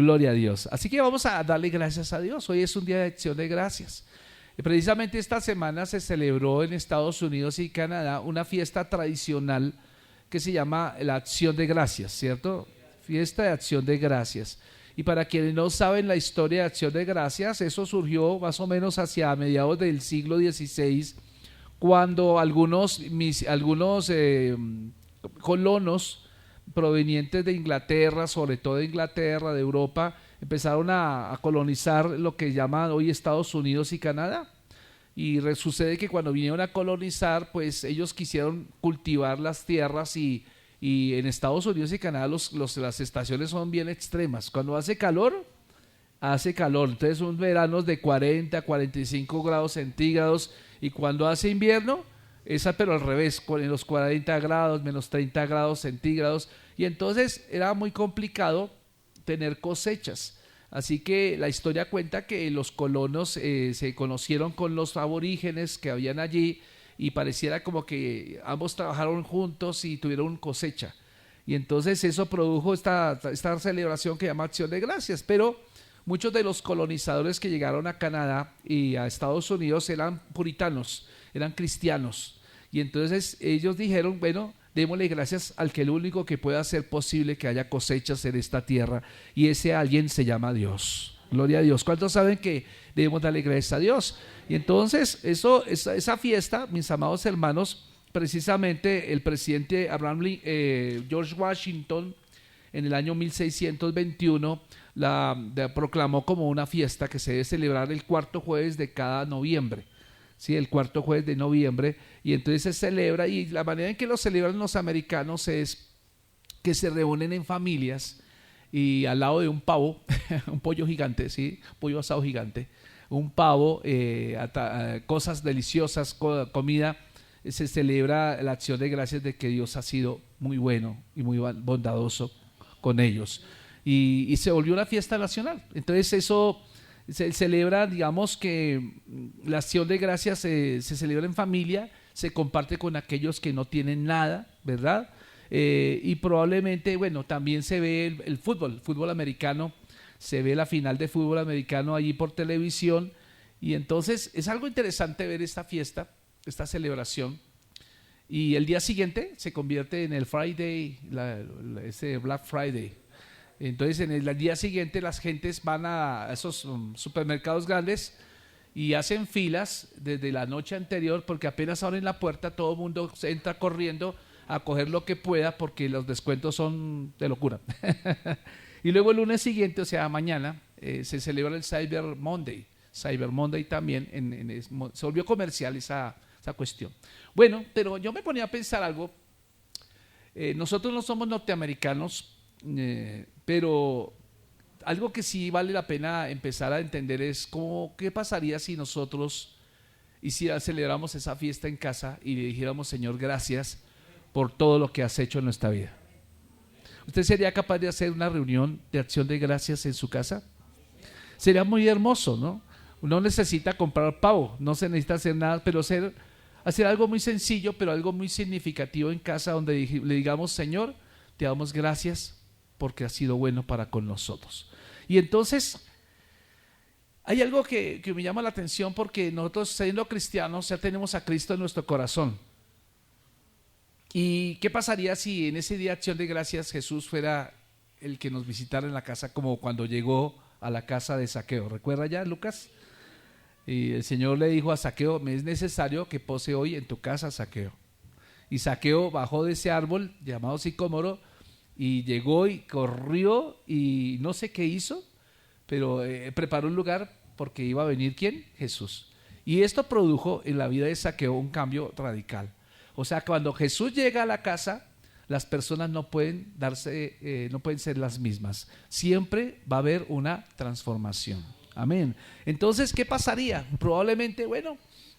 Gloria a Dios. Así que vamos a darle gracias a Dios. Hoy es un día de acción de gracias. Y precisamente esta semana se celebró en Estados Unidos y Canadá una fiesta tradicional que se llama la Acción de Gracias, ¿cierto? Fiesta de Acción de Gracias. Y para quienes no saben la historia de Acción de Gracias, eso surgió más o menos hacia mediados del siglo XVI, cuando algunos colonos provenientes de Inglaterra, sobre todo de Inglaterra, de Europa, empezaron a colonizar lo que llaman hoy Estados Unidos y Canadá. Y sucede que cuando vinieron a colonizar, pues ellos quisieron cultivar las tierras y en Estados Unidos y Canadá las estaciones son bien extremas. Cuando hace calor, hace calor. Entonces son veranos de 40, 45 grados centígrados, y cuando hace invierno, pero al revés, en los 40 grados, menos 30 grados centígrados, y entonces era muy complicado tener cosechas. Así que la historia cuenta que los colonos se conocieron con los aborígenes que habían allí, y pareciera como que ambos trabajaron juntos y tuvieron cosecha. Y entonces eso produjo esta celebración que llama Acción de Gracias. Pero muchos de los colonizadores que llegaron a Canadá y a Estados Unidos eran puritanos, eran cristianos. Y entonces ellos dijeron, bueno, démosle gracias al que el único que puede hacer posible que haya cosechas en esta tierra, y ese alguien se llama Dios. Gloria a Dios. ¿Cuántos saben que debemos darle gracias a Dios? Y entonces esa fiesta, mis amados hermanos, precisamente el presidente George Washington en el año 1621 la proclamó como una fiesta que se debe celebrar el cuarto jueves de cada noviembre. Sí, el cuarto jueves de noviembre, y entonces se celebra, y la manera en que lo celebran los americanos es que se reúnen en familias y al lado de un pavo, un pollo gigante, ¿sí? Pollo asado gigante, un pavo, cosas deliciosas, comida, se celebra la acción de gracias de que Dios ha sido muy bueno y muy bondadoso con ellos, y se volvió una fiesta nacional. Entonces eso se celebra, digamos que la acción de gracias se celebra en familia, se comparte con aquellos que no tienen nada, ¿verdad? Y probablemente, bueno, también se ve el fútbol americano, se ve la final de fútbol americano allí por televisión, y entonces es algo interesante ver esta fiesta, esta celebración, y el día siguiente se convierte en el Friday, ese Black Friday. Entonces en el día siguiente las gentes van a esos supermercados grandes y hacen filas desde la noche anterior, porque apenas abren la puerta todo el mundo entra corriendo a coger lo que pueda, porque los descuentos son de locura. Y luego el lunes siguiente, o sea mañana, se celebra el Cyber Monday también, se volvió comercial esa cuestión. Bueno, pero yo me ponía a pensar algo. Nosotros no somos norteamericanos, pero algo que sí vale la pena empezar a entender es qué pasaría si nosotros celebramos esa fiesta en casa y le dijéramos: Señor, gracias por todo lo que has hecho en nuestra vida. ¿Usted sería capaz de hacer una reunión de acción de gracias en su casa? Sería muy hermoso, ¿no? No necesita comprar pavo, no se necesita hacer nada, pero hacer algo muy sencillo, pero algo muy significativo en casa, donde le digamos: Señor, te damos gracias porque has sido bueno para con nosotros. Y entonces hay algo que me llama la atención, porque nosotros, siendo cristianos, ya tenemos a Cristo en nuestro corazón. ¿Y qué pasaría si en ese día de acción de gracias Jesús fuera el que nos visitara en la casa, como cuando llegó a la casa de Zaqueo? ¿Recuerda ya, Lucas? Y el Señor le dijo a Zaqueo: me es necesario que pose hoy en tu casa, Zaqueo. Y Zaqueo bajó de ese árbol llamado sicómoro y llegó y corrió, y no sé qué hizo, pero preparó un lugar porque iba a venir ¿quién? Jesús. Y esto produjo en la vida de Zaqueo un cambio radical. O sea, cuando Jesús llega a la casa, las personas no pueden ser las mismas. Siempre va a haber una transformación. Amén. Entonces, ¿qué pasaría? Probablemente,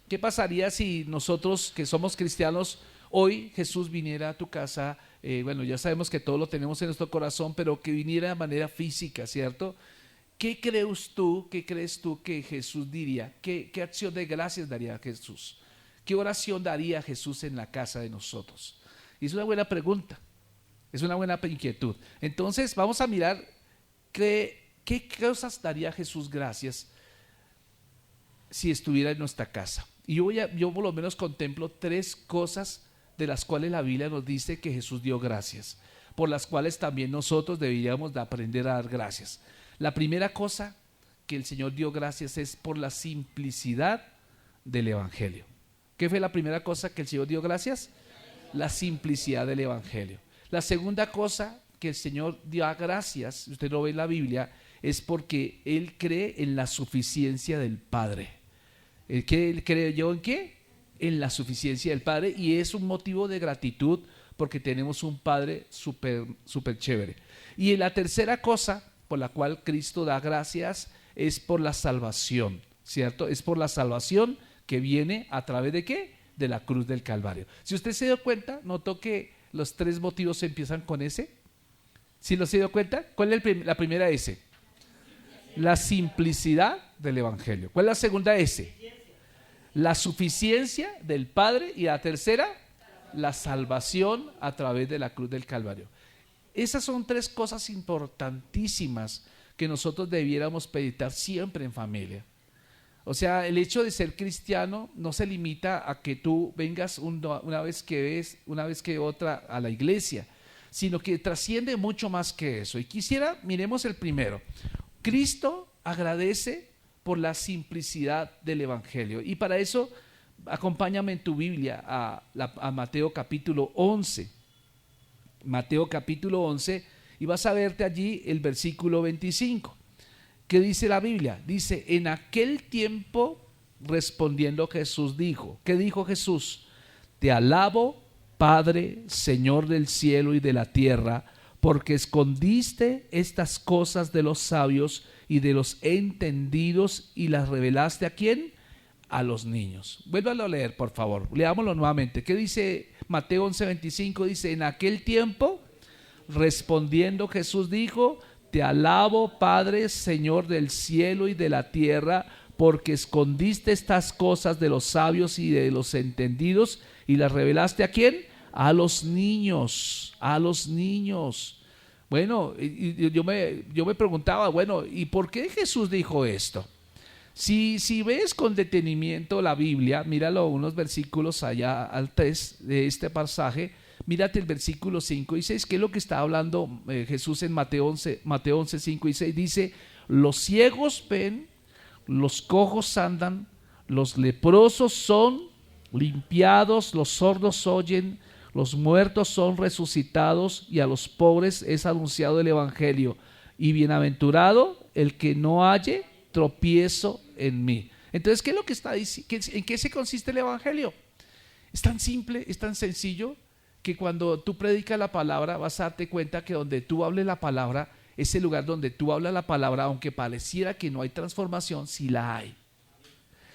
¿qué pasaría si nosotros, que somos cristianos, hoy Jesús viniera a tu casa? Ya sabemos que todo lo tenemos en nuestro corazón, pero que viniera de manera física, ¿cierto? ¿Qué crees tú que Jesús diría? ¿Qué acción de gracias daría Jesús? ¿Qué oración daría Jesús en la casa de nosotros? Y es una buena pregunta, es una buena inquietud. Entonces vamos a mirar qué ¿Qué cosas daría Jesús gracias si estuviera en nuestra casa? Y yo por lo menos contemplo 3 cosas de las cuales la Biblia nos dice que Jesús dio gracias, por las cuales también nosotros deberíamos de aprender a dar gracias. La primera cosa que el Señor dio gracias es por la simplicidad del Evangelio. ¿Qué fue la primera cosa que el Señor dio gracias? La simplicidad del Evangelio. La segunda cosa que el Señor dio gracias, usted lo ve en la Biblia, es porque Él cree en la suficiencia del Padre. ¿Él creyó en qué? En la suficiencia del Padre, y es un motivo de gratitud porque tenemos un Padre súper chévere. Y la tercera cosa por la cual Cristo da gracias es por la salvación, ¿cierto? Es por la salvación que viene a través de ¿qué? De la cruz del Calvario. Si usted se dio cuenta, notó que los 3 motivos empiezan con S. ¿Sí lo se dio cuenta? ¿Cuál es la primera S? La simplicidad del Evangelio. ¿Cuál es la segunda S? La suficiencia del Padre. Y la tercera, la salvación a través de la cruz del Calvario. Esas son 3 cosas importantísimas que nosotros debiéramos meditar siempre en familia. O sea, el hecho de ser cristiano no se limita a que tú vengas una vez que otra a la iglesia, sino que trasciende mucho más que eso. Y miremos el primero. Cristo agradece por la simplicidad del Evangelio. Y para eso, acompáñame en tu Biblia a Mateo capítulo 11. Mateo capítulo 11, y vas a verte allí el versículo 25. ¿Qué dice la Biblia? Dice, en aquel tiempo respondiendo Jesús dijo, ¿qué dijo Jesús? Te alabo, Padre, Señor del cielo y de la tierra, porque escondiste estas cosas de los sabios y de los entendidos y las revelaste ¿a quién? A los niños. Vuélvalo a leer, por favor. Leámoslo nuevamente. ¿Qué dice Mateo 11:25? Dice, en aquel tiempo, respondiendo Jesús dijo, te alabo, Padre, Señor del cielo y de la tierra, porque escondiste estas cosas de los sabios y de los entendidos y las revelaste ¿a quién? A los niños, a los niños. Bueno, yo me preguntaba, bueno, ¿y por qué Jesús dijo esto? Si ves con detenimiento la Biblia, míralo unos versículos allá al 3 de este pasaje, mírate el versículo 5 y 6, que es lo que está hablando Jesús en Mateo 11, 5 y 6. Dice, los ciegos ven, los cojos andan, los leprosos son limpiados, los sordos oyen, los muertos son resucitados y a los pobres es anunciado el Evangelio. Y bienaventurado el que no halle tropiezo en mí. Entonces, ¿qué es lo que está diciendo? ¿En qué se consiste el Evangelio? Es tan simple, es tan sencillo, que cuando tú predicas la palabra vas a darte cuenta que donde tú hables la palabra, ese lugar donde tú hablas la palabra, aunque pareciera que no hay transformación, sí la hay. O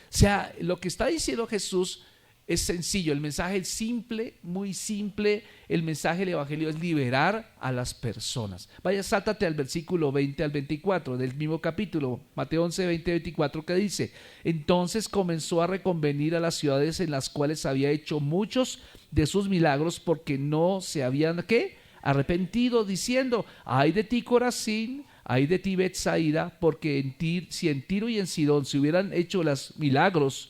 sea, lo que está diciendo Jesús es sencillo, el mensaje es simple, muy simple. El mensaje del Evangelio es liberar a las personas. Vaya, sáltate al versículo 20 al 24 del mismo capítulo, Mateo 11, 20, 24, que dice, entonces comenzó a reconvenir a las ciudades en las cuales había hecho muchos de sus milagros, porque no se habían ¿qué? Arrepentido, diciendo, ay de ti Corazín, ay de ti Betsaida, porque si en Tiro y en Sidón se hubieran hecho los milagros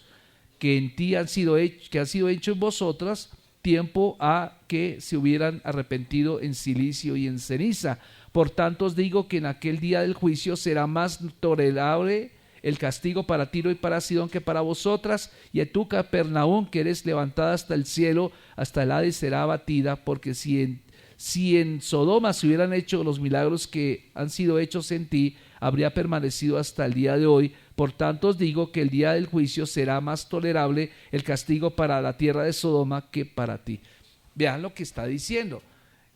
que en ti han sido hechos en vosotras, tiempo a que se hubieran arrepentido en cilicio y en ceniza. Por tanto os digo que en aquel día del juicio será más tolerable el castigo para Tiro y para Sidón que para vosotras, y a tú, Capernaum, que eres levantada hasta el cielo, hasta el Hades será abatida, porque si en Sodoma se hubieran hecho los milagros que han sido hechos en ti, habría permanecido hasta el día de hoy. Por tanto os digo que el día del juicio será más tolerable el castigo para la tierra de Sodoma que para ti. Vean lo que está diciendo.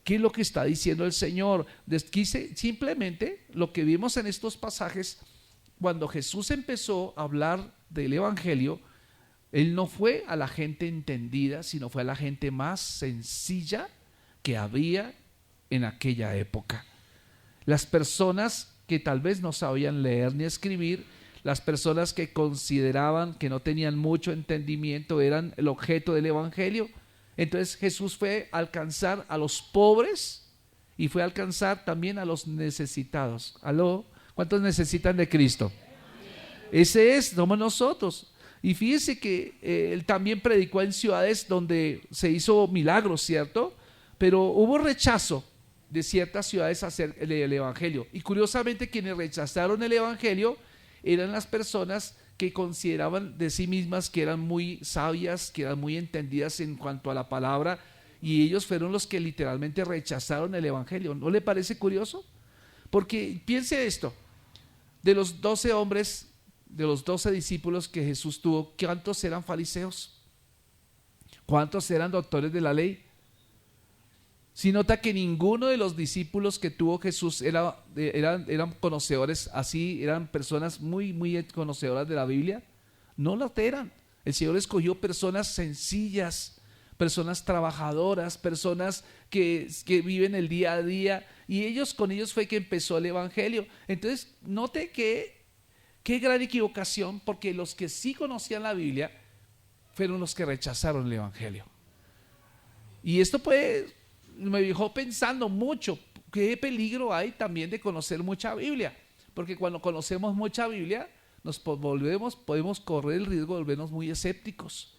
¿Qué es lo que está diciendo el Señor? Simplemente lo que vimos en estos pasajes, cuando Jesús empezó a hablar del Evangelio, Él no fue a la gente entendida, sino fue a la gente más sencilla que había en aquella época. Las personas que tal vez no sabían leer ni escribir, las personas que consideraban que no tenían mucho entendimiento, eran el objeto del Evangelio. Entonces Jesús fue a alcanzar a los pobres y fue a alcanzar también a los necesitados. ¿Aló? ¿Cuántos necesitan de Cristo? Ese es, somos nosotros. Y fíjese que él también predicó en ciudades donde se hizo milagros, ¿cierto? Pero hubo rechazo de ciertas ciudades hacia el evangelio. Y curiosamente quienes rechazaron el evangelio eran las personas que consideraban de sí mismas que eran muy sabias, que eran muy entendidas en cuanto a la palabra, y ellos fueron los que literalmente rechazaron el evangelio. ¿No le parece curioso? Porque piense esto, de los 12 hombres, de los 12 discípulos que Jesús tuvo, ¿cuántos eran fariseos? ¿Cuántos eran doctores de la ley? Si nota que ninguno de los discípulos que tuvo Jesús eran conocedores, así eran personas muy conocedoras de la Biblia. No lo eran. El Señor escogió personas sencillas, personas trabajadoras, personas que viven el día a día, y con ellos fue que empezó el evangelio. Entonces note que qué gran equivocación, porque los que sí conocían la Biblia fueron los que rechazaron el evangelio. Y esto me dejó pensando mucho, qué peligro hay también de conocer mucha Biblia, porque cuando conocemos mucha Biblia podemos correr el riesgo de volvernos muy escépticos,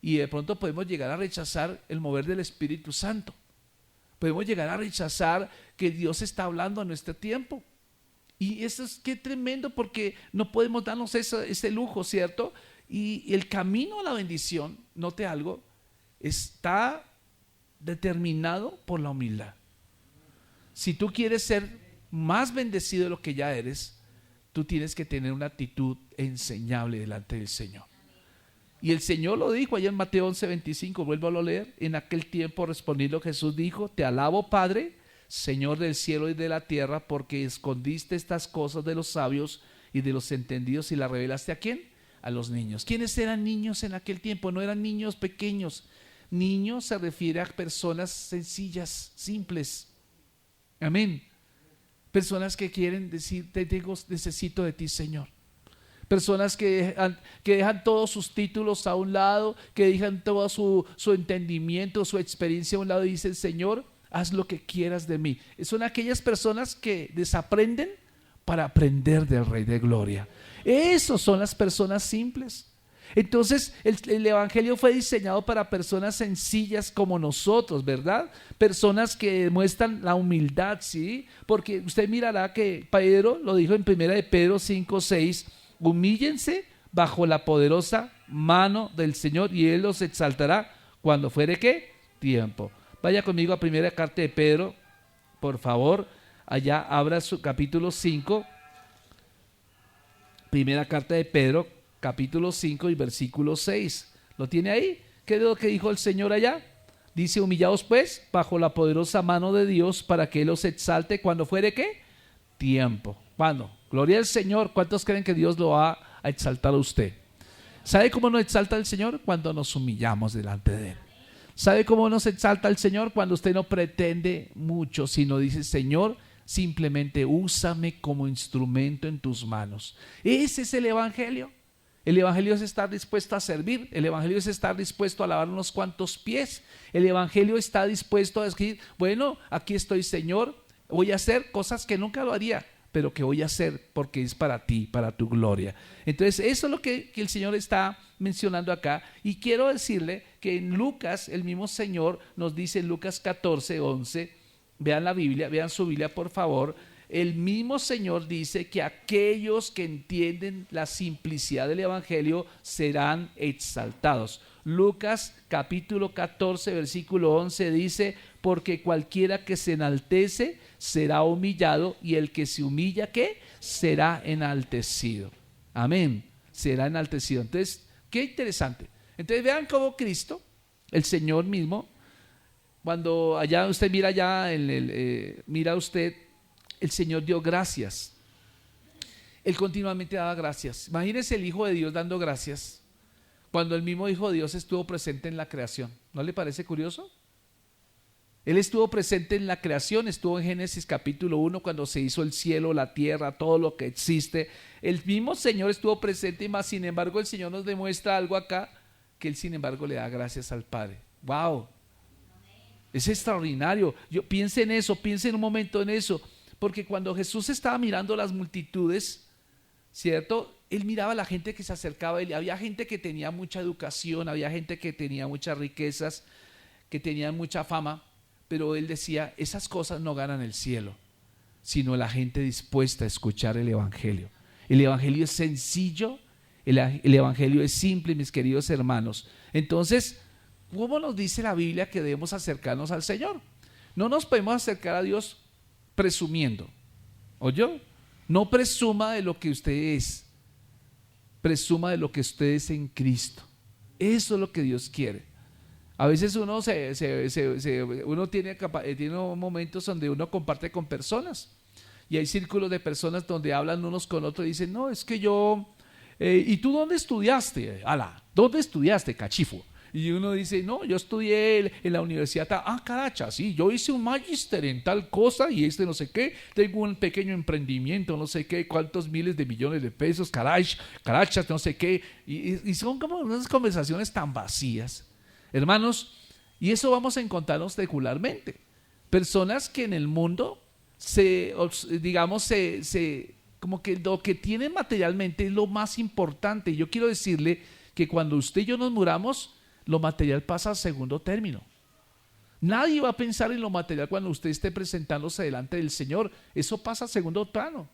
y de pronto podemos llegar a rechazar el mover del Espíritu Santo, podemos llegar a rechazar que Dios está hablando en nuestro tiempo. Y eso es qué tremendo, porque no podemos darnos ese lujo, ¿cierto? Y el camino a la bendición, note algo, está determinado por la humildad. Si tú quieres ser más bendecido de lo que ya eres, tú tienes que tener una actitud enseñable delante del Señor. Y el Señor lo dijo allá en Mateo 11:25, vuelvo a leer. En aquel tiempo respondiendo Jesús dijo: te alabo, Padre, Señor del cielo y de la tierra, porque escondiste estas cosas de los sabios y de los entendidos y las revelaste ¿a quién? A los niños. ¿Quiénes eran niños en aquel tiempo? No eran niños pequeños. Niños se refiere a personas sencillas, simples. Amén. Personas que quieren decir: necesito de ti, Señor. Personas que dejan todos sus títulos a un lado, que dejan todo su entendimiento, su experiencia a un lado, y dicen: Señor, haz lo que quieras de mí. Son aquellas personas que desaprenden para aprender del Rey de Gloria. Esos son las personas simples. Entonces el evangelio fue diseñado para personas sencillas como nosotros, ¿verdad? Personas que demuestran la humildad, ¿sí? Porque usted mirará que Pedro lo dijo en 1 de Pedro 5:6: humíllense bajo la poderosa mano del Señor y Él los exaltará cuando fuere ¿qué? Tiempo. Vaya conmigo a primera carta de Pedro, por favor. Allá abra su capítulo 5. Primera carta de Pedro, capítulo 5 y versículo 6. ¿Lo tiene ahí? ¿Qué es lo que dijo el Señor allá? Dice: humillaos pues bajo la poderosa mano de Dios para que Él os exalte cuando fuere ¿qué? Tiempo. ¿Cuándo? Gloria al Señor. ¿Cuántos creen que Dios lo va a exaltar a usted? ¿Sabe cómo nos exalta el Señor? Cuando nos humillamos delante de Él. ¿Sabe cómo nos exalta el Señor? Cuando usted no pretende mucho, sino dice: Señor, simplemente úsame como instrumento en tus manos. Ese es el evangelio. El evangelio es estar dispuesto a servir. El evangelio es estar dispuesto a lavar unos cuantos pies. El evangelio está dispuesto a decir: bueno, aquí estoy, Señor, voy a hacer cosas que nunca lo haría, pero que voy a hacer porque es para ti, para tu gloria. Entonces eso es lo que el Señor está mencionando acá. Y quiero decirle que en Lucas, el mismo Señor nos dice en Lucas 14:11, vean la Biblia, vean su Biblia por favor. El mismo Señor dice que aquellos que entienden la simplicidad del evangelio serán exaltados. Lucas capítulo 14 versículo 11 dice: porque cualquiera que se enaltece será humillado, y el que se humilla ¿qué? Será enaltecido. Amén, será enaltecido. Entonces, qué interesante. Entonces vean cómo Cristo, el Señor mismo, cuando allá usted mira allá, mira usted, el Señor dio gracias. Él continuamente daba gracias. Imagínense el Hijo de Dios dando gracias cuando el mismo Hijo de Dios estuvo presente en la creación. ¿No le parece curioso? Él estuvo presente en la creación, estuvo en Génesis capítulo 1 cuando se hizo el cielo, la tierra, todo lo que existe. El mismo Señor estuvo presente, y más sin embargo el Señor nos demuestra algo acá, que Él sin embargo le da gracias al Padre. ¡Wow! Es extraordinario. Piense en eso, piense en un momento en eso. porque cuando Jesús estaba mirando las multitudes, ¿cierto? Él miraba a la gente que se acercaba a él. Había gente que tenía mucha educación, había gente que tenía muchas riquezas, que tenían mucha fama, pero él decía, esas cosas no ganan el cielo, sino la gente dispuesta a escuchar el evangelio. El evangelio es sencillo, el evangelio es simple, mis queridos hermanos. Entonces, ¿cómo nos dice la Biblia que debemos acercarnos al Señor? No nos podemos acercar a Dios presumiendo. ¿Oyó? No presuma de lo que usted es, presuma de lo que usted es en Cristo. Eso es lo que Dios quiere. A veces uno, uno tiene momentos donde uno comparte con personas y hay círculos de personas donde hablan unos con otros y dicen, no, es que yo, ¿y tú dónde estudiaste? Ala, ¿dónde estudiaste, cachifo? Y uno dice, no, yo estudié en la universidad, caracha, sí, yo hice un magíster en tal cosa y no sé qué, tengo un pequeño emprendimiento, no sé qué, cuántos miles de millones de pesos, carachas, no sé qué, y son como unas conversaciones tan vacías, hermanos, y eso vamos a encontrarnos regularmente, personas que en el mundo como que lo que tienen materialmente es lo más importante. Yo quiero decirle que cuando usted y yo nos muramos, lo material pasa a segundo término. Nadie va a pensar en lo material cuando usted esté presentándose delante del Señor. Eso pasa a segundo plano.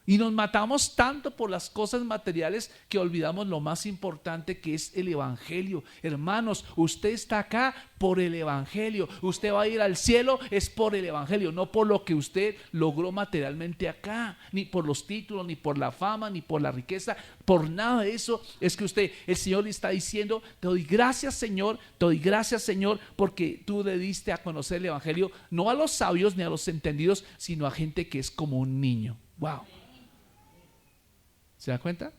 Y nos matamos tanto por las cosas materiales que olvidamos lo más importante, que es el evangelio. Hermanos, usted está acá por el evangelio. Usted va a ir al cielo es por el evangelio, no por lo que usted logró materialmente acá, ni por los títulos, ni por la fama, ni por la riqueza, por nada de eso. Es que el Señor le está diciendo, te doy gracias, Señor, porque tú le diste a conocer el evangelio no a los sabios ni a los entendidos, sino a gente que es como un niño. Wow. ¿Se da cuenta?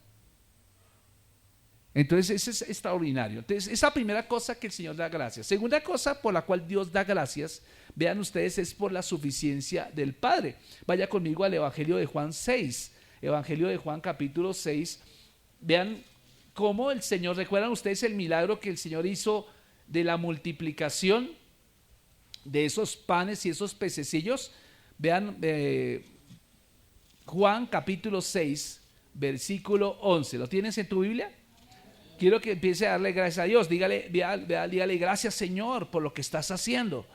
Entonces eso es extraordinario. Entonces esa primera cosa que el Señor da gracias. Segunda cosa por la cual Dios da gracias, vean ustedes, es por la suficiencia del Padre. Vaya conmigo al Evangelio de Juan 6, Evangelio de Juan capítulo 6. Vean cómo el Señor, ¿recuerdan ustedes el milagro que el Señor hizo de la multiplicación de esos panes y esos pececillos? Vean Juan capítulo 6, versículo 11. ¿Lo tienes en tu Biblia? Quiero que empiece a darle gracias a Dios. Dígale gracias, Señor, por lo que estás haciendo.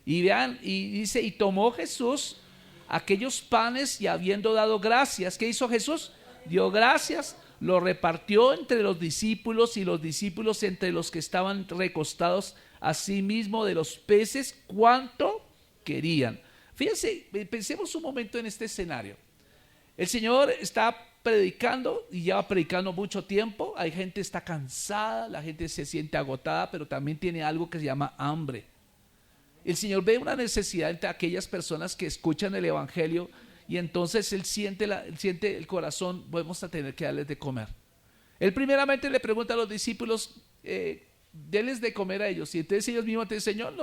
Y vean, y dice, y tomó Jesús aquellos panes y habiendo dado gracias, ¿qué hizo Jesús? Dio gracias, lo repartió entre los discípulos y los discípulos entre los que estaban recostados, asimismo de los peces, cuanto querían. Fíjense, pensemos un momento en este escenario. El Señor está predicando y lleva predicando mucho tiempo. Hay gente que está cansada, la gente se siente agotada, pero también tiene algo que se llama hambre. El Señor ve una necesidad entre aquellas personas que escuchan el evangelio y entonces Él siente el corazón, vamos a tener que darles de comer. Él primeramente le pregunta a los discípulos, denles de comer a ellos, y entonces ellos mismos dicen, Señor,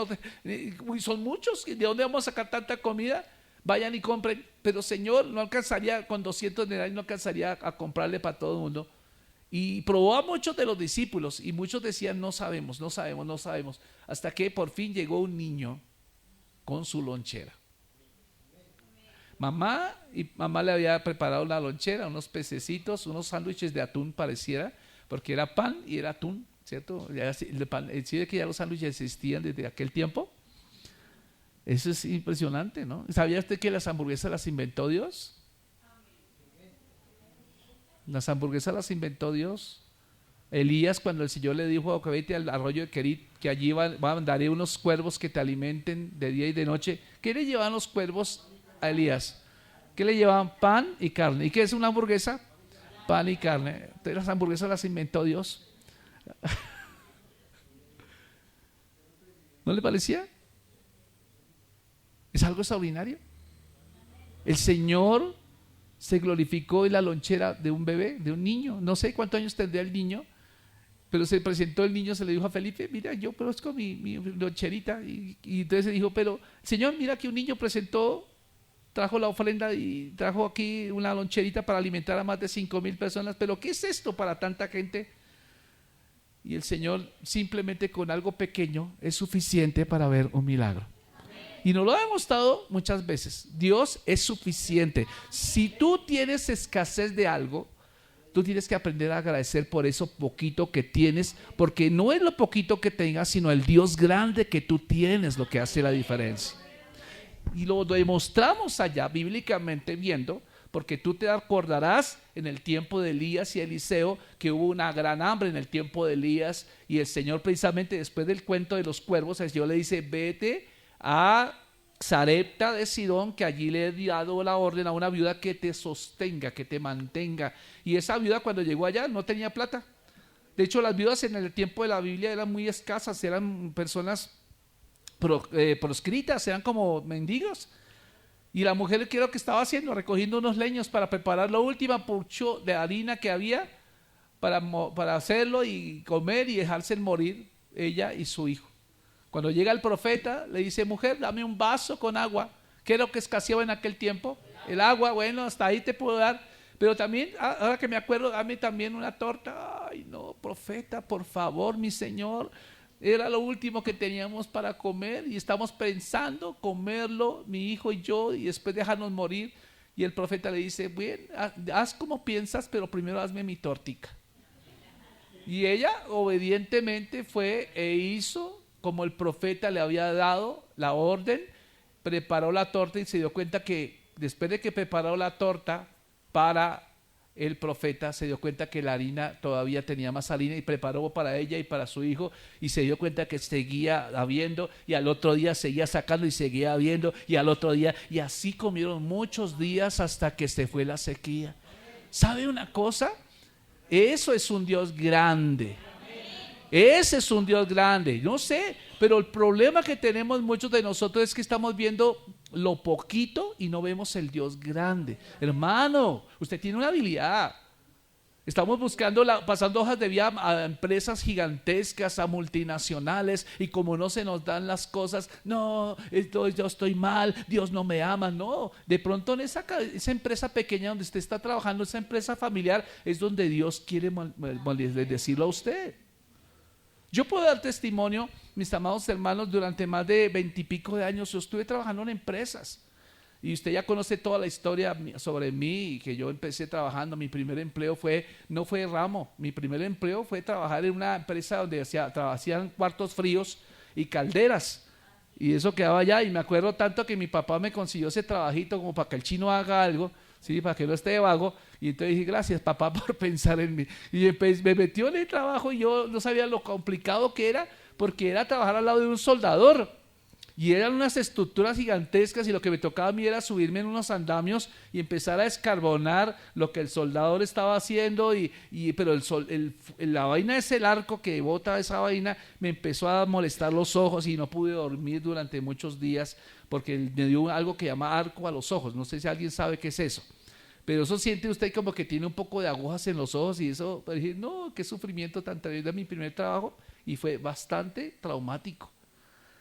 son muchos, ¿de dónde vamos a sacar tanta comida? Vayan y compren, pero Señor, no alcanzaría, con 200 denarios no alcanzaría a comprarle para todo el mundo. Y probó a muchos de los discípulos y muchos decían, no sabemos, hasta que por fin llegó un niño con su lonchera. Mamá le había preparado una lonchera, unos pececitos, unos sándwiches de atún pareciera, porque era pan y era atún, ¿cierto? ¿Sí que ya los sándwiches existían desde aquel tiempo? Eso es impresionante, ¿no? ¿Sabía usted que las hamburguesas las inventó Dios? Las hamburguesas las inventó Dios. Elías, cuando el Señor le dijo, vete al arroyo de Querit, que allí daré unos cuervos que te alimenten de día y de noche. ¿Qué le llevaban los cuervos a Elías? ¿Qué le llevaban? Pan y carne. ¿Y qué es una hamburguesa? Pan y carne. Entonces las hamburguesas las inventó Dios. ¿No le parecía? ¿Es algo extraordinario? El Señor se glorificó en la lonchera de un bebé, de un niño. No sé cuántos años tendría el niño, pero se presentó el niño, se le dijo a Felipe, mira, yo conozco mi loncherita. Y entonces se dijo, pero Señor, mira que un niño trajo la ofrenda y trajo aquí una loncherita para alimentar a más de 5,000 personas. Pero ¿qué es esto para tanta gente? Y el Señor simplemente con algo pequeño es suficiente para ver un milagro. Y nos lo ha demostrado muchas veces. Dios es suficiente. Si tú tienes escasez de algo, tú tienes que aprender a agradecer por eso poquito que tienes, porque no es lo poquito que tengas, sino el Dios grande que tú tienes lo que hace la diferencia. Y lo demostramos allá bíblicamente viendo, porque tú te acordarás en el tiempo de Elías y Eliseo que hubo una gran hambre en el tiempo de Elías, y el Señor precisamente después del cuento de los cuervos, el Señor le dice: vete a Sarepta de Sidón, que allí le he dado la orden a una viuda que te sostenga, que te mantenga. Y esa viuda, cuando llegó allá, no tenía plata. De hecho, las viudas en el tiempo de la Biblia eran muy escasas, eran personas proscritas, eran como mendigos. Y la mujer, ¿qué es lo que estaba haciendo? Recogiendo unos leños para preparar la última porción de harina que había para hacerlo y comer y dejarse morir ella y su hijo. Cuando llega el profeta, le dice: mujer, dame un vaso con agua. ¿Qué es lo que escaseaba en aquel tiempo? El agua. Bueno, hasta ahí te puedo dar. Pero también, ahora que me acuerdo, dame también una torta. Ay, no, profeta, por favor, mi señor. Era lo último que teníamos para comer y estamos pensando comerlo, mi hijo y yo, y después dejarnos morir. Y el profeta le dice: bien, haz como piensas, pero primero hazme mi tortica. Y ella obedientemente fue e hizo como el profeta le había dado la orden, preparó la torta y se dio cuenta que después de que preparó la torta para el profeta, se dio cuenta que la harina todavía tenía más harina y preparó para ella y para su hijo, y se dio cuenta que seguía habiendo, y al otro día seguía sacando y seguía habiendo, y al otro día, y así comieron muchos días hasta que se fue la sequía. ¿Sabe una cosa? Eso es un Dios grande. Ese es un Dios grande. No sé, pero el problema que tenemos muchos de nosotros es que estamos viendo lo poquito y no vemos el Dios grande. Hermano, usted tiene una habilidad. Estamos buscando, pasando hojas de vida a empresas gigantescas, a multinacionales, y como no se nos dan las cosas, no, yo estoy mal, Dios no me ama. No, de pronto en esa empresa pequeña donde usted está trabajando, esa empresa familiar, es donde Dios quiere decirlo a usted. Yo puedo dar testimonio, mis amados hermanos, durante más de 20 y pico de años yo estuve trabajando en empresas. Y usted ya conoce toda la historia sobre mí, que yo empecé trabajando. Mi primer empleo no fue ramo, mi primer empleo fue trabajar en una empresa donde hacían cuartos fríos y calderas. Y eso quedaba allá, y me acuerdo tanto que mi papá me consiguió ese trabajito como para que el chino haga algo, ¿sí? Para que no esté vago. Y entonces dije: gracias, papá, por pensar en mí. Y me metió en el trabajo, y yo no sabía lo complicado que era, porque era trabajar al lado de un soldador. Y eran unas estructuras gigantescas, y lo que me tocaba a mí era subirme en unos andamios y empezar a escarbonar lo que el soldador estaba haciendo. Pero la vaina es el arco que bota esa vaina, me empezó a molestar los ojos y no pude dormir durante muchos días porque me dio algo que llama arco a los ojos. No sé si alguien sabe qué es eso. Pero eso siente usted como que tiene un poco de agujas en los ojos, y eso, dije: no, qué sufrimiento tan tremendo. Mi primer trabajo, y fue bastante traumático.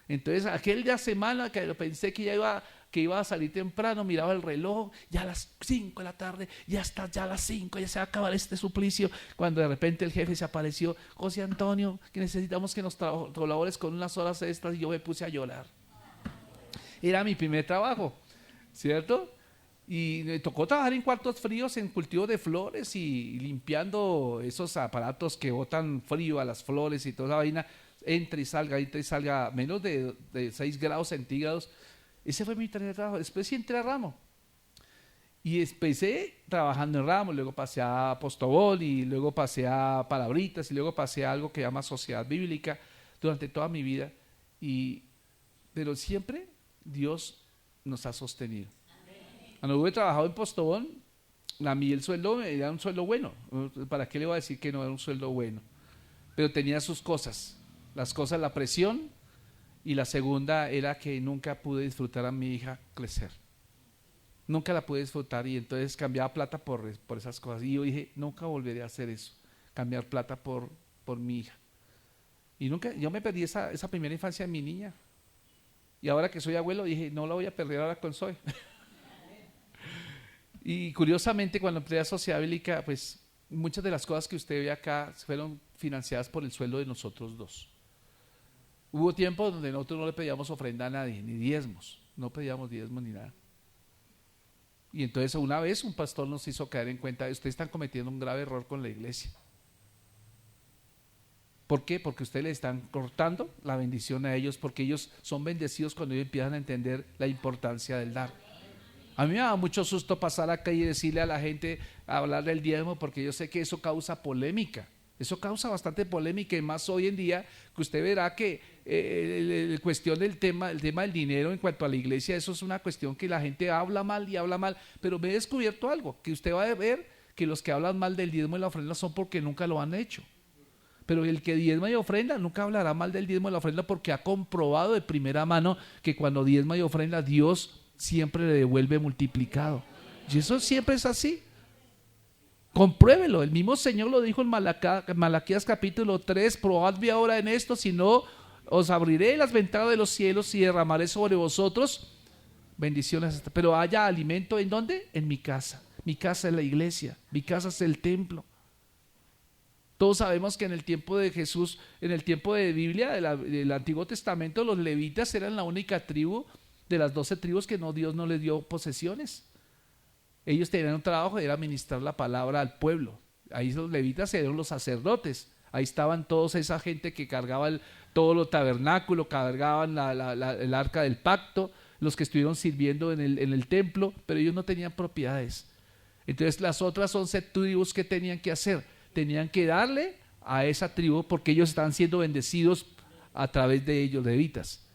Entonces aquel día semana que pensé que iba a salir temprano, miraba el reloj, ya a las 5 de la tarde, ya está, ya a las 5, ya se va a acabar este suplicio, cuando de repente el jefe se apareció: José Antonio, que necesitamos que nos colabores con unas horas extras. Y yo me puse a llorar. Era mi primer trabajo, ¿cierto? Y me tocó trabajar en cuartos fríos, en cultivo de flores y limpiando esos aparatos que botan frío a las flores y toda esa vaina. Entre y salga, menos de 6 grados centígrados. Ese fue mi primer trabajo. Después sí entré a ramo. Y empecé trabajando en ramo, luego pasé a Postobón, y luego pasé a Palabritas, y luego pasé a algo que llama Sociedad Bíblica durante toda mi vida. Pero siempre Dios nos ha sostenido. Cuando hubo trabajado en Postobón, a mí el sueldo era un sueldo bueno. ¿Para qué le voy a decir que no era un sueldo bueno? Pero tenía sus cosas. Las cosas, la presión, y la segunda era que nunca pude disfrutar a mi hija crecer. Nunca la pude disfrutar, y entonces cambiaba plata por esas cosas. Y yo dije: nunca volveré a hacer eso, cambiar plata por mi hija. Y nunca, yo me perdí esa primera infancia de mi niña. Y ahora que soy abuelo, dije: no la voy a perder ahora con Zoe. Y curiosamente, cuando entré a Sociedad Bíblica, pues muchas de las cosas que usted ve acá fueron financiadas por el sueldo de nosotros dos. Hubo tiempo donde nosotros no le pedíamos ofrenda a nadie, ni diezmos, no pedíamos diezmos ni nada. Y entonces una vez un pastor nos hizo caer en cuenta: ustedes están cometiendo un grave error con la iglesia. ¿Por qué? Porque ustedes le están cortando la bendición a ellos, porque ellos son bendecidos cuando ellos empiezan a entender la importancia del dar. A mí me da mucho susto pasar acá y decirle a la gente, hablar del diezmo, porque yo sé que eso causa polémica. Eso causa bastante polémica, y más hoy en día, que usted verá que la cuestión del tema, el tema del dinero en cuanto a la iglesia, eso es una cuestión que la gente habla mal y habla mal. Pero me he descubierto algo, que usted va a ver que los que hablan mal del diezmo y la ofrenda son porque nunca lo han hecho. Pero el que diezma y ofrenda nunca hablará mal del diezmo y la ofrenda, porque ha comprobado de primera mano que cuando diezma y ofrenda, Dios siempre le devuelve multiplicado. Y eso siempre es así. Compruébelo, el mismo Señor lo dijo en Malaquías capítulo 3: probadme ahora en esto, si no os abriré las ventanas de los cielos y derramaré sobre vosotros bendiciones. Pero haya alimento, ¿en dónde? En mi casa. Mi casa es la iglesia, mi casa es el templo. Todos sabemos que en el tiempo de Jesús, en el tiempo de Biblia, del Antiguo Testamento, los levitas eran la única tribu de las 12 tribus que Dios no les dio posesiones. Ellos tenían un trabajo, era ministrar la palabra al pueblo. Ahí los levitas eran los sacerdotes. Ahí estaban toda esa gente que cargaba todo lo tabernáculo, cargaban el arca del pacto, los que estuvieron sirviendo en el templo, pero ellos no tenían propiedades. Entonces las otras 11 tribus, ¿qué tenían que hacer? Tenían que darle a esa tribu, porque ellos estaban siendo bendecidos a través de ellos, levitas.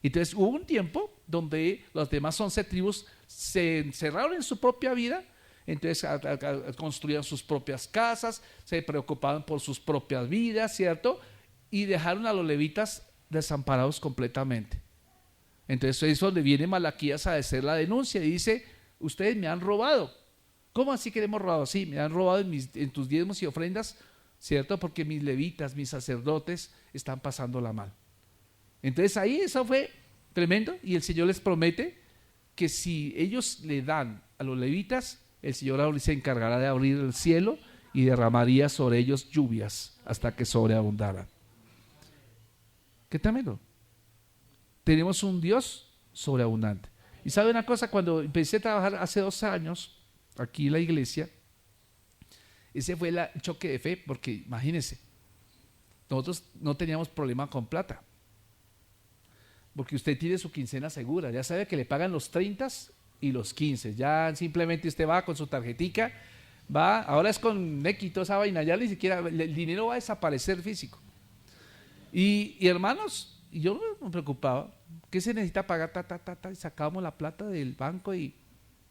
Entonces hubo un tiempo donde las demás 11 tribus se encerraron en su propia vida. Entonces construían sus propias casas, se preocupaban por sus propias vidas, ¿cierto? Y dejaron a los levitas desamparados completamente. Entonces eso le viene Malaquías a hacer la denuncia y dice: ustedes me han robado. ¿Cómo así que le hemos robado? Sí, me han robado en tus diezmos y ofrendas, ¿cierto? Porque mis levitas, mis sacerdotes están pasándola mal. Entonces ahí eso fue tremendo, y el Señor les promete que si ellos le dan a los levitas, el Señor se encargará de abrir el cielo y derramaría sobre ellos lluvias hasta que sobreabundaran. ¿Qué tremendo? Tenemos un Dios sobreabundante. Y sabe una cosa, cuando empecé a trabajar hace 2 años aquí en la iglesia, ese fue el choque de fe, porque imagínense, nosotros no teníamos problema con plata, porque usted tiene su quincena segura, ya sabe que le pagan los 30 y los 15, ya simplemente usted va con su tarjetica, va, ahora es con Nequi, toda esa vaina, ya ni siquiera el dinero va a desaparecer físico. Y hermanos, yo me preocupaba, ¿qué se necesita pagar? Y sacábamos la plata del banco y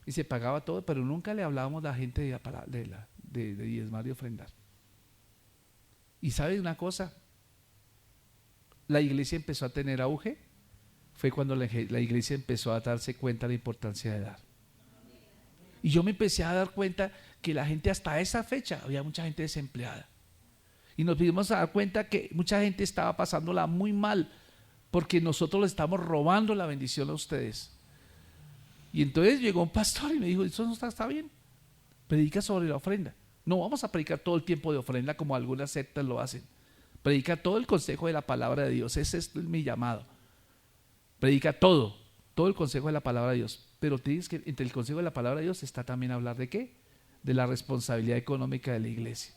se pagaba todo, pero nunca le hablábamos a la gente de diezmar y ofrendar. Y ¿sabe una cosa? La iglesia empezó a tener auge, fue cuando la iglesia empezó a darse cuenta de la importancia de dar. Y yo me empecé a dar cuenta que la gente, hasta esa fecha, había mucha gente desempleada. Y nos dimos a dar cuenta que mucha gente estaba pasándola muy mal, porque nosotros les estamos robando la bendición a ustedes. Y entonces llegó un pastor y me dijo: eso no está bien, predica sobre la ofrenda. No vamos a predicar todo el tiempo de ofrenda como algunas sectas lo hacen. Predica todo el consejo de la palabra de Dios, ese es mi llamado. Predica todo el consejo de la palabra de Dios. Pero tienes que, entre el consejo de la palabra de Dios está también hablar de ¿qué? De la responsabilidad económica de la iglesia.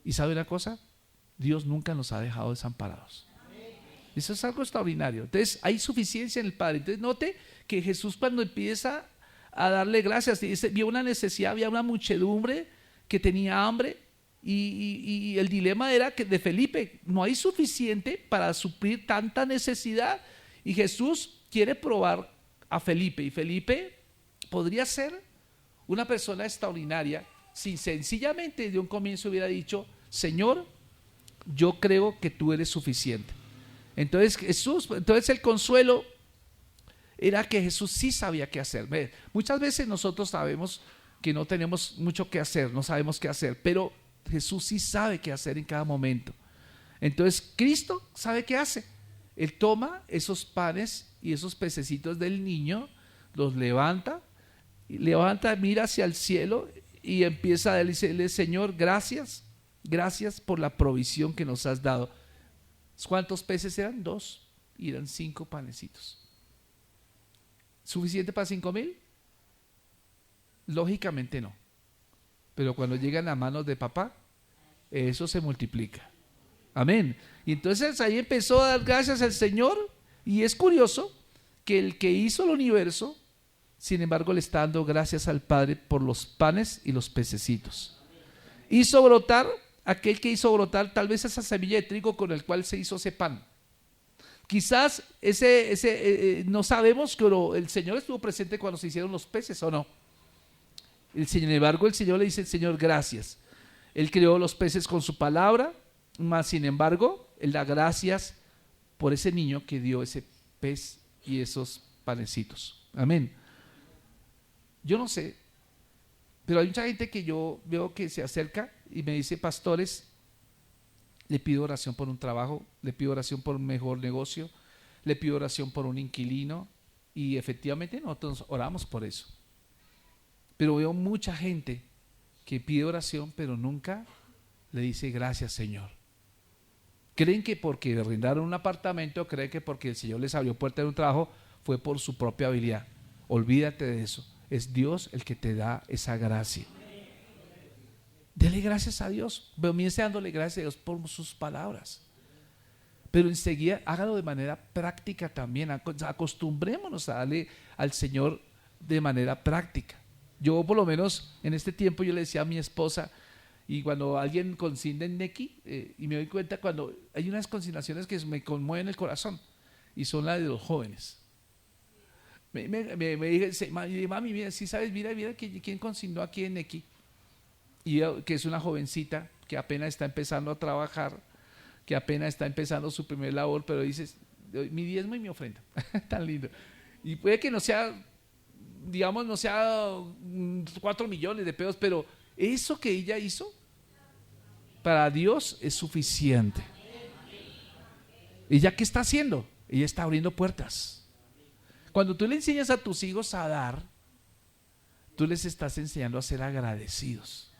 Y ¿sabe una cosa? Dios nunca nos ha dejado desamparados. Eso es algo extraordinario. Entonces hay suficiencia en el Padre. Entonces note que Jesús, cuando empieza a darle gracias, dice, vio una necesidad, había una muchedumbre que tenía hambre, y el dilema era que de Felipe, no hay suficiente para suplir tanta necesidad, y Jesús quiere probar a Felipe, y Felipe podría ser una persona extraordinaria si sencillamente de un comienzo hubiera dicho: Señor, yo creo que tú eres suficiente. Entonces el consuelo era que Jesús sí sabía qué hacer. Muchas veces nosotros sabemos que no tenemos mucho que hacer, no sabemos qué hacer, pero Jesús sí sabe qué hacer en cada momento. Entonces Cristo sabe qué hace. Él toma esos panes y esos pececitos del niño, los levanta, mira hacia el cielo y empieza a decirle: Señor, gracias por la provisión que nos has dado. ¿Cuántos peces eran? 2. Y eran 5 panecitos. ¿Suficiente para 5,000? Lógicamente no. Pero cuando llegan a manos de papá, eso se multiplica. Amén. Y entonces ahí empezó a dar gracias al Señor. Y es curioso que el que hizo el universo, sin embargo, le está dando gracias al Padre por los panes y los pececitos. Hizo brotar, aquel que hizo brotar tal vez esa semilla de trigo con el cual se hizo ese pan. Quizás no sabemos que el Señor estuvo presente cuando se hicieron los peces o no. Sin embargo, el Señor le dice: Señor, gracias. Él creó los peces con su palabra, mas sin embargo, Él da gracias por ese niño que dio ese pez y esos panecitos. Amén. Yo no sé, pero hay mucha gente que yo veo que se acerca y me dice: pastores, le pido oración por un trabajo, le pido oración por un mejor negocio, le pido oración por un inquilino, y efectivamente nosotros oramos por eso. Pero veo mucha gente que pide oración pero nunca le dice: gracias, Señor. Creen que porque arrendaron un apartamento, creen que porque el Señor les abrió puerta de un trabajo fue por su propia habilidad. Olvídate de eso. Es Dios el que te da esa gracia. Dele gracias a Dios. Comience dándole gracias a Dios por sus palabras. Pero enseguida hágalo de manera práctica también. Acostumbrémonos a darle al Señor de manera práctica. Yo por lo menos en este tiempo yo le decía a mi esposa, y cuando alguien consigna en Nequi, y me doy cuenta cuando hay unas consignaciones que me conmueven el corazón, y son las de los jóvenes. Me dice: mami, mira, si sabes, mira quién consignó aquí en Nequi, y que es una jovencita que apenas está empezando a trabajar, que apenas está empezando su primer labor, pero dices: mi diezmo y mi ofrenda. Tan lindo. Y puede que no sea, digamos, no sea 4 millones de pesos, pero eso que ella hizo para Dios es suficiente. ¿Ella qué está haciendo? Ella está abriendo puertas. Cuando tú le enseñas a tus hijos a dar, tú les estás enseñando a ser agradecidos.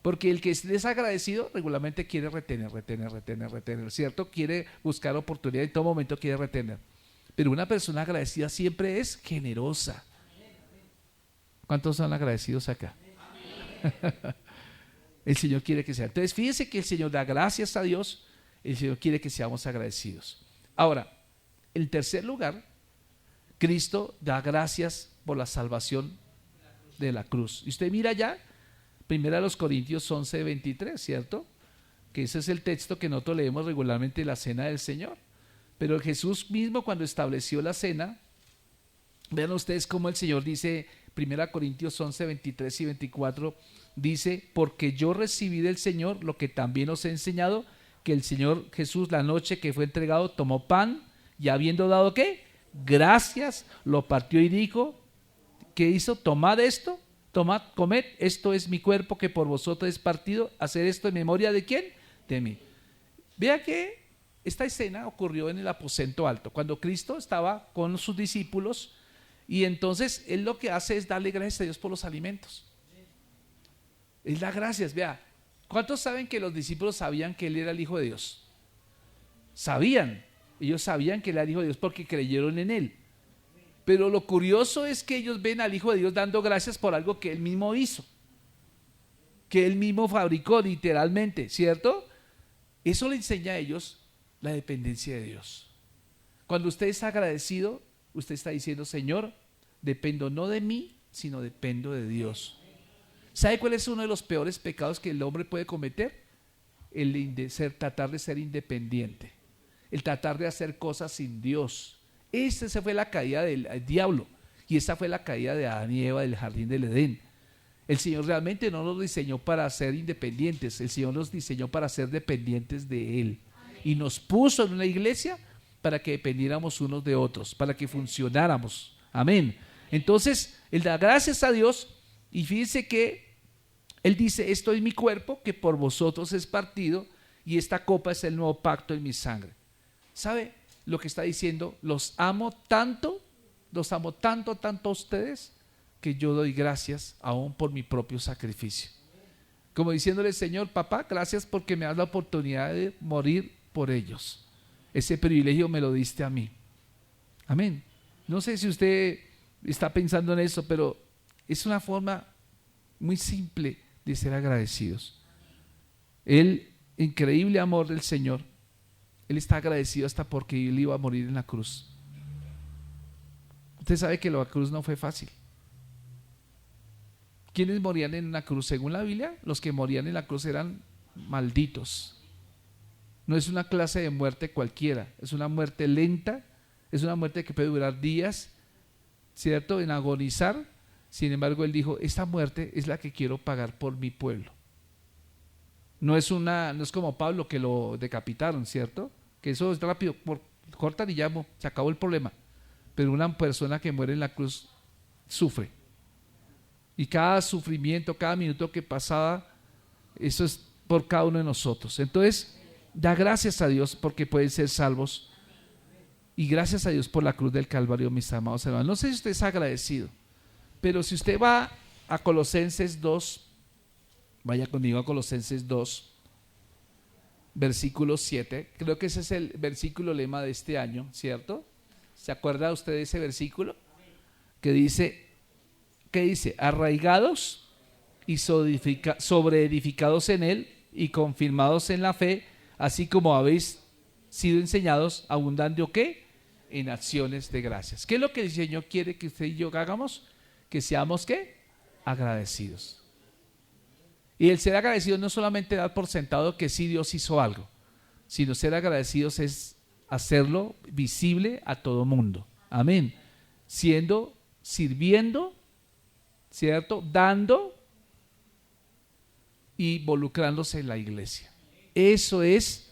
Porque el que es desagradecido regularmente quiere retener, ¿cierto? Quiere buscar oportunidad, en todo momento quiere retener. Pero una persona agradecida siempre es generosa. ¿Cuántos son agradecidos acá? El Señor quiere que sea. Entonces fíjense que el Señor da gracias a Dios, el Señor quiere que seamos agradecidos. Ahora, en tercer lugar, Cristo da gracias por la salvación de la cruz. Y usted mira ya, 1 Corintios 11:23, ¿cierto? Que ese es el texto que nosotros leemos regularmente en la cena del Señor. Pero Jesús mismo, cuando estableció la cena, vean ustedes cómo el Señor dice, 1 Corintios 11:23 y 24, dice: porque yo recibí del Señor lo que también os he enseñado, que el Señor Jesús, la noche que fue entregado, tomó pan y habiendo dado ¿qué? Gracias, lo partió y dijo, ¿qué hizo? Tomad esto, tomad, comed, esto es mi cuerpo que por vosotros es partido, hacer esto en memoria ¿de quién? De mí. Vea que esta escena ocurrió en el aposento alto, cuando Cristo estaba con sus discípulos, y entonces Él lo que hace es darle gracias a Dios por los alimentos. Él da gracias. Vea, ¿cuántos saben que los discípulos sabían que Él era el Hijo de Dios? Sabían, ellos sabían que Él era el Hijo de Dios porque creyeron en Él. Pero lo curioso es que ellos ven al Hijo de Dios dando gracias por algo que Él mismo hizo, que Él mismo fabricó literalmente, ¿cierto? Eso le enseña a ellos la dependencia de Dios. Cuando usted es agradecido, usted está diciendo: Señor, dependo no de mí, sino dependo de Dios. ¿Sabe cuál es uno de los peores pecados que el hombre puede cometer? Tratar de ser independiente, el tratar de hacer cosas sin Dios. Esa fue la caída del diablo, y esa fue la caída de Adán y Eva del jardín del Edén. El Señor realmente no nos diseñó para ser independientes, el Señor nos diseñó para ser dependientes de Él. Y nos puso en una iglesia para que dependiéramos unos de otros, para que funcionáramos. Amén. Entonces, Él da gracias a Dios, y fíjense que Él dice: esto es mi cuerpo que por vosotros es partido, y esta copa es el nuevo pacto en mi sangre. ¿Sabe lo que está diciendo? Los amo tanto a ustedes, que yo doy gracias aún por mi propio sacrificio. Como diciéndole: Señor, papá, gracias porque me das la oportunidad de morir por ellos. Ese privilegio me lo diste a mí. Amén. No sé si usted está pensando en eso, pero es una forma muy simple de ser agradecidos. El increíble amor del Señor, Él está agradecido hasta porque Él iba a morir en la cruz. Usted sabe que la cruz no fue fácil. ¿Quiénes morían en la cruz? Según la Biblia, los que morían en la cruz eran malditos. No es una clase de muerte cualquiera, es una muerte lenta, es una muerte que puede durar días, ¿cierto? En agonizar. Sin embargo, Él dijo, esta muerte es la que quiero pagar por mi pueblo. No es como Pablo, que lo decapitaron, ¿cierto? Que eso es rápido, cortan y llamo, se acabó el problema. Pero una persona que muere en la cruz sufre. Y cada sufrimiento, cada minuto que pasaba, eso es por cada uno de nosotros. Entonces, da gracias a Dios porque pueden ser salvos. Y gracias a Dios por la cruz del Calvario, mis amados hermanos. No sé si usted es agradecido, pero si usted va a Colosenses 2, vaya conmigo a Colosenses 2, versículo 7. Creo que ese es el versículo lema de este año, ¿cierto? ¿Se acuerda usted de ese versículo? Que dice, ¿qué dice? Arraigados y sobreedificados en Él y confirmados en la fe, así como habéis sido enseñados, abundando ¿qué? En acciones de gracias. ¿Qué es lo que el Señor quiere que usted y yo hagamos? Que seamos ¿qué? Agradecidos. Y el ser agradecido no solamente dar por sentado que sí Dios hizo algo, sino ser agradecidos es hacerlo visible a todo mundo. Amén. Sirviendo, ¿cierto? Dando y involucrándose en la iglesia. Eso es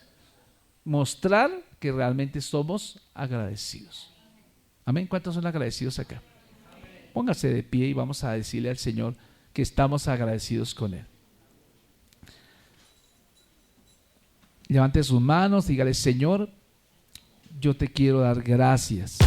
mostrar que realmente somos agradecidos. Amén. ¿Cuántos son agradecidos acá? Póngase de pie y vamos a decirle al Señor que estamos agradecidos con Él. Levante sus manos, dígale: Señor, yo te quiero dar gracias